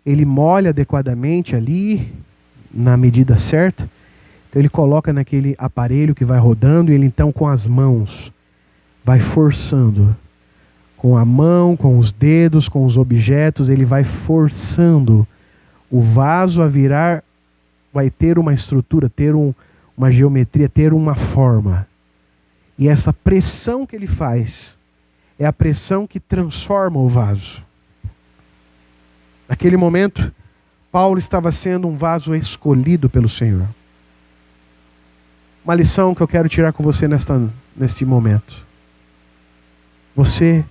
Speaker 3: ele molha adequadamente ali, na medida certa. Então ele coloca naquele aparelho que vai rodando e ele então com as mãos vai forçando. Com a mão, com os dedos, com os objetos, ele vai forçando o vaso a virar, vai ter uma estrutura, ter uma geometria, ter uma forma. E essa pressão que ele faz é a pressão que transforma o vaso. Naquele momento, Paulo estava sendo um vaso escolhido pelo Senhor. Uma lição que eu quero tirar com você neste momento. Você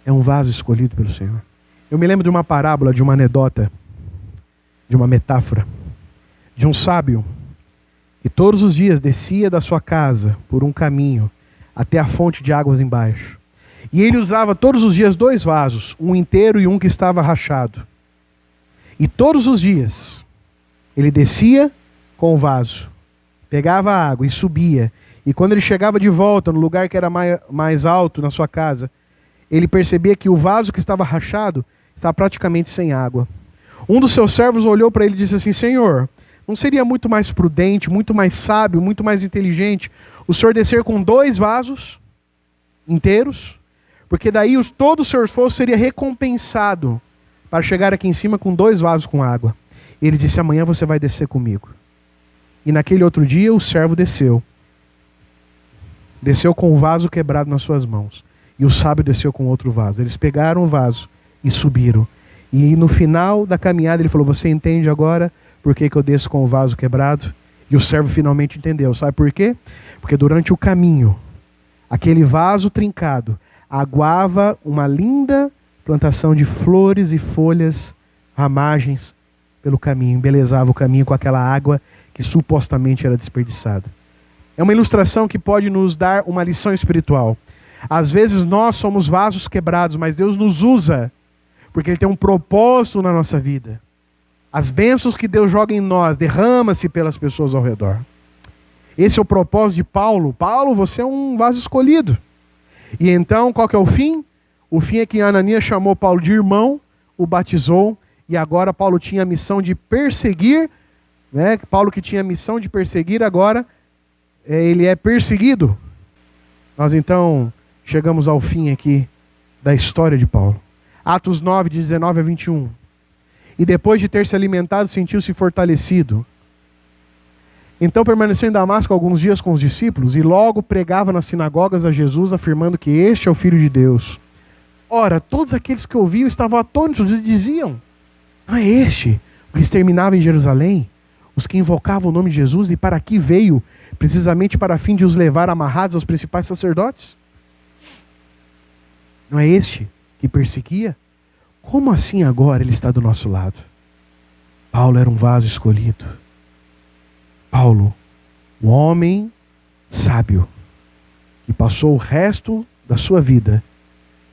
Speaker 3: é um vaso escolhido pelo Senhor. Eu me lembro de uma parábola, de uma anedota, de uma metáfora, de um sábio que todos os dias descia da sua casa por um caminho até a fonte de águas embaixo. E ele usava todos os dias 2 vasos, um inteiro e um que estava rachado. E todos os dias ele descia com o vaso, pegava a água e subia. E quando ele chegava de volta no lugar que era mais alto na sua casa, ele percebia que o vaso que estava rachado estava praticamente sem água. Um dos seus servos olhou para ele e disse assim: Senhor, não seria muito mais prudente, muito mais sábio, muito mais inteligente o senhor descer com 2 vasos inteiros? Porque daí todo o seu esforço seria recompensado para chegar aqui em cima com 2 vasos com água. Ele disse: amanhã você vai descer comigo. E naquele outro dia o servo desceu. Desceu com o vaso quebrado nas suas mãos. E o sábio desceu com outro vaso. Eles pegaram o vaso e subiram. E no final da caminhada ele falou: você entende agora por que eu desço com o vaso quebrado? E o servo finalmente entendeu. Sabe por quê? Porque durante o caminho, aquele vaso trincado, aguava uma linda plantação de flores e folhas, ramagens pelo caminho, embelezava o caminho com aquela água que supostamente era desperdiçada. É uma ilustração que pode nos dar uma lição espiritual. Às vezes nós somos vasos quebrados, mas Deus nos usa, porque Ele tem um propósito na nossa vida. As bênçãos que Deus joga em nós, derrama-se pelas pessoas ao redor. Esse é o propósito de Paulo. Paulo, você é um vaso escolhido. E então, qual que é o fim? O fim é que Ananias chamou Paulo de irmão, o batizou, e agora Paulo tinha a missão de perseguir, né? Paulo que tinha a missão de perseguir, agora ele é perseguido. Nós então chegamos ao fim aqui da história de Paulo. Atos 9, de 19 a 21. E depois de ter se alimentado, sentiu-se fortalecido. Então permaneceu em Damasco alguns dias com os discípulos, e logo pregava nas sinagogas a Jesus, afirmando que este é o Filho de Deus. Ora, todos aqueles que ouviam estavam atônitos e diziam: não é este o que exterminava em Jerusalém os que invocavam o nome de Jesus, e para aqui veio, precisamente para fim de os levar amarrados aos principais sacerdotes? Não é este que perseguia? Como assim agora ele está do nosso lado? Paulo era um vaso escolhido. Paulo, o homem sábio, que passou o resto da sua vida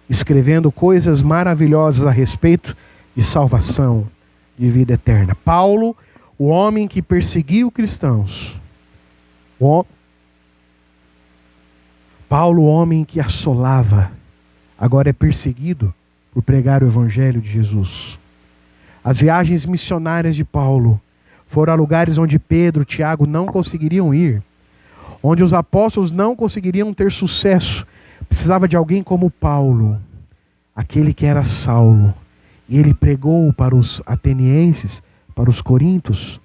Speaker 3: escrevendo coisas maravilhosas a respeito de salvação, de vida eterna. Paulo, o homem que perseguiu cristãos. Paulo, o homem que assolava, agora é perseguido por pregar o evangelho de Jesus. As viagens missionárias de Paulo foram a lugares onde Pedro, Tiago não conseguiriam ir, onde os apóstolos não conseguiriam ter sucesso. Precisava de alguém como Paulo, aquele que era Saulo. E ele pregou para os atenienses, para os coríntios.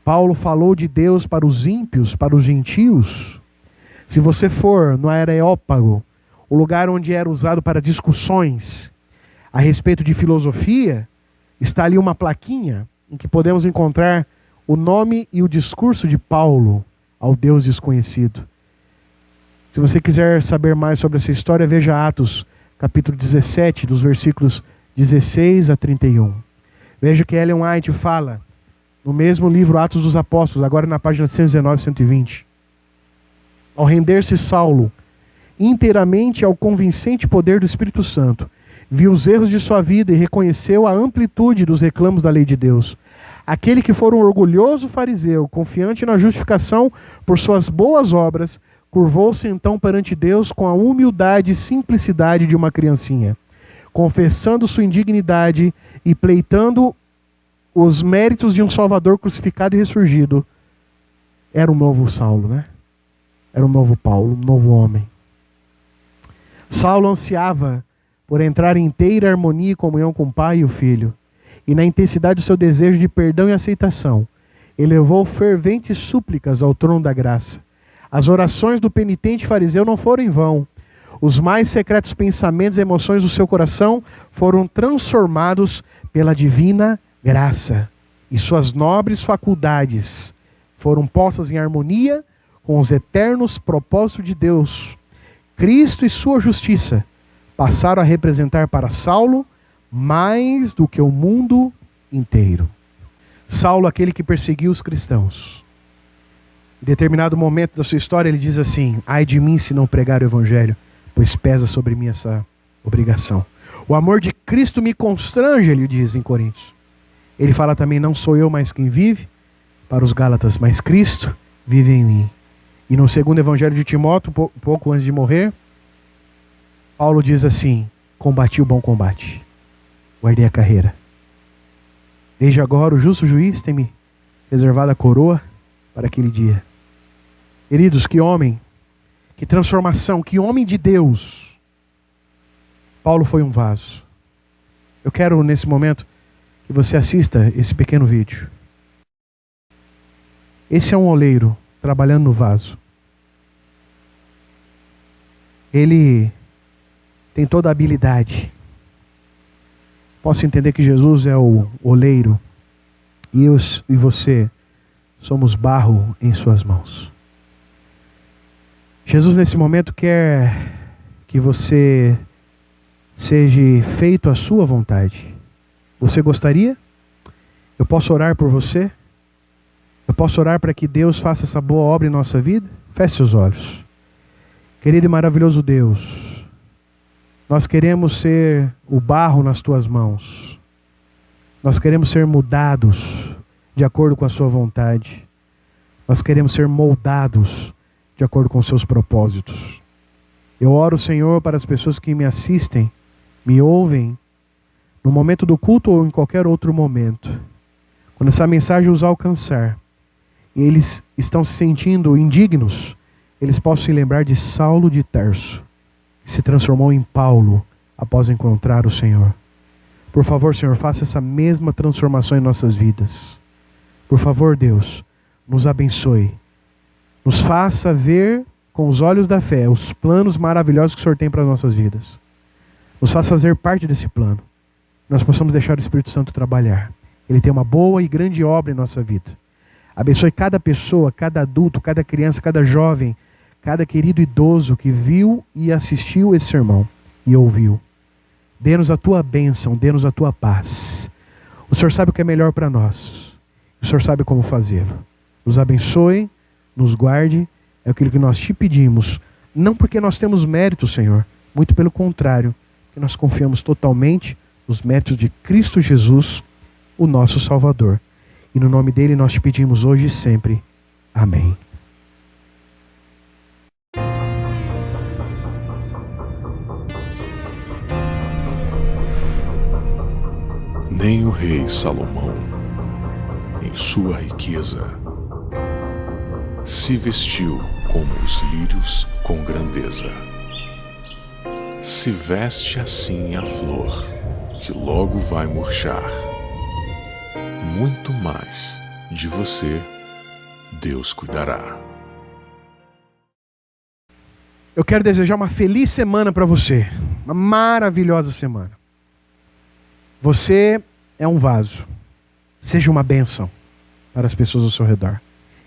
Speaker 3: Paulo falou de Deus para os ímpios, para os gentios. Se você for no Areópago, o lugar onde era usado para discussões a respeito de filosofia, está ali uma plaquinha em que podemos encontrar o nome e o discurso de Paulo ao Deus desconhecido. Se você quiser saber mais sobre essa história, veja Atos, capítulo 17, dos versículos 16 a 31. Veja que Ellen White fala, no mesmo livro Atos dos Apóstolos, agora na página 119 e 120. Ao render-se Saulo inteiramente ao convincente poder do Espírito Santo, viu os erros de sua vida e reconheceu a amplitude dos reclamos da lei de Deus. Aquele que for um orgulhoso fariseu, confiante na justificação por suas boas obras, curvou-se então perante Deus com a humildade e simplicidade de uma criancinha, confessando sua indignidade e pleitando os méritos de um Salvador crucificado e ressurgido. Era um novo Saulo, né? Era um novo Paulo, um novo homem. Saulo ansiava por entrar em inteira harmonia e comunhão com o Pai e o Filho, e na intensidade do seu desejo de perdão e aceitação, elevou ferventes súplicas ao trono da graça. As orações do penitente fariseu não foram em vão. Os mais secretos pensamentos e emoções do seu coração foram transformados pela divina graça, e suas nobres faculdades foram postas em harmonia com os eternos propósitos de Deus. Cristo e sua justiça passaram a representar para Saulo mais do que o mundo inteiro. Saulo, aquele que perseguiu os cristãos. Em determinado momento da sua história, ele diz assim: ai de mim se não pregar o evangelho, pois pesa sobre mim essa obrigação. O amor de Cristo me constrange, ele diz em Coríntios. Ele fala também: não sou eu mais quem vive, para os Gálatas, mas Cristo vive em mim. E no segundo evangelho de Timóteo, pouco antes de morrer, Paulo diz assim: combati o bom combate, guardei a carreira. Desde agora o justo juiz tem me reservado a coroa para aquele dia. Queridos, que homem, que transformação, que homem de Deus. Paulo foi um vaso. Eu quero nesse momento que você assista esse pequeno vídeo. Esse é um oleiro trabalhando no vaso. Ele tem toda a habilidade. Posso entender que Jesus é o oleiro e eu e você somos barro em suas mãos. Jesus nesse momento quer que você seja feito a sua vontade. Você gostaria? Eu posso orar por você? Eu posso orar para que Deus faça essa boa obra em nossa vida? Feche seus olhos. Querido e maravilhoso Deus, nós queremos ser o barro nas tuas mãos. Nós queremos ser mudados de acordo com a sua vontade. Nós queremos ser moldados de acordo com os seus propósitos. Eu oro, Senhor, para as pessoas que me assistem, me ouvem, no momento do culto ou em qualquer outro momento. Quando essa mensagem os alcançar, e eles estão se sentindo indignos, eles possam se lembrar de Saulo de Tarso, que se transformou em Paulo após encontrar o Senhor. Por favor, Senhor, faça essa mesma transformação em nossas vidas. Por favor, Deus, nos abençoe. Nos faça ver com os olhos da fé os planos maravilhosos que o Senhor tem para as nossas vidas. Nos faça fazer parte desse plano. Nós possamos deixar o Espírito Santo trabalhar. Ele tem uma boa e grande obra em nossa vida. Abençoe cada pessoa, cada adulto, cada criança, cada jovem, cada querido idoso que viu e assistiu esse sermão e ouviu. Dê-nos a tua bênção, dê-nos a tua paz. O Senhor sabe o que é melhor para nós. O Senhor sabe como fazê-lo. Nos abençoe, nos guarde, é aquilo que nós te pedimos. Não porque nós temos mérito, Senhor, muito pelo contrário, que nós confiamos totalmente nos méritos de Cristo Jesus, o nosso Salvador. E no nome dele nós te pedimos hoje e sempre. Amém.
Speaker 10: Nem o rei Salomão, em sua riqueza, se vestiu como os lírios com grandeza. Se veste assim a flor, que logo vai murchar. Muito mais de você Deus cuidará.
Speaker 3: Eu quero desejar uma feliz semana para você. Uma maravilhosa semana. Você é um vaso. Seja uma bênção para as pessoas ao seu redor.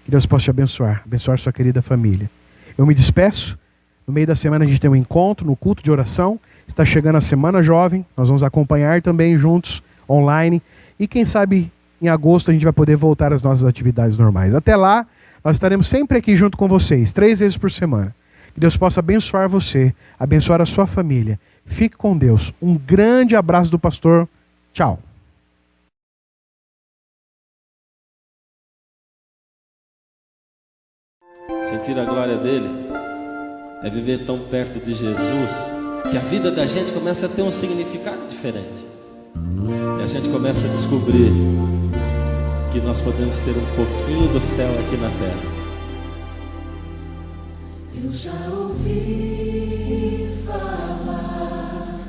Speaker 3: Que Deus possa te abençoar sua querida família. Eu me despeço. No meio da semana a gente tem um encontro no culto de oração. Está chegando a Semana Jovem. Nós vamos acompanhar também juntos, online. E quem sabe em agosto a gente vai poder voltar às nossas atividades normais. Até lá, nós estaremos sempre aqui junto com vocês, 3 vezes por semana. Que Deus possa abençoar você, abençoar a sua família. Fique com Deus. Um grande abraço do pastor. Tchau.
Speaker 11: Sentir a glória dele é viver tão perto de Jesus que a vida da gente começa a ter um significado diferente. E a gente começa a descobrir que nós podemos ter um pouquinho do céu aqui na terra.
Speaker 4: Eu já ouvi falar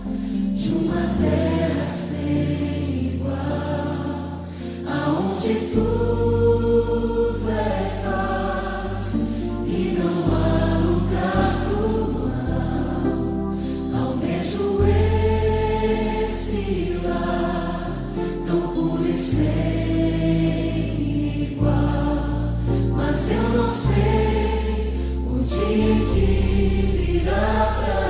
Speaker 4: de uma terra sem igual, aonde tudo é paz e não há lugar pro mal. Almejo esse lar tão puro e sem igual, mas eu não sei o dia que virá pra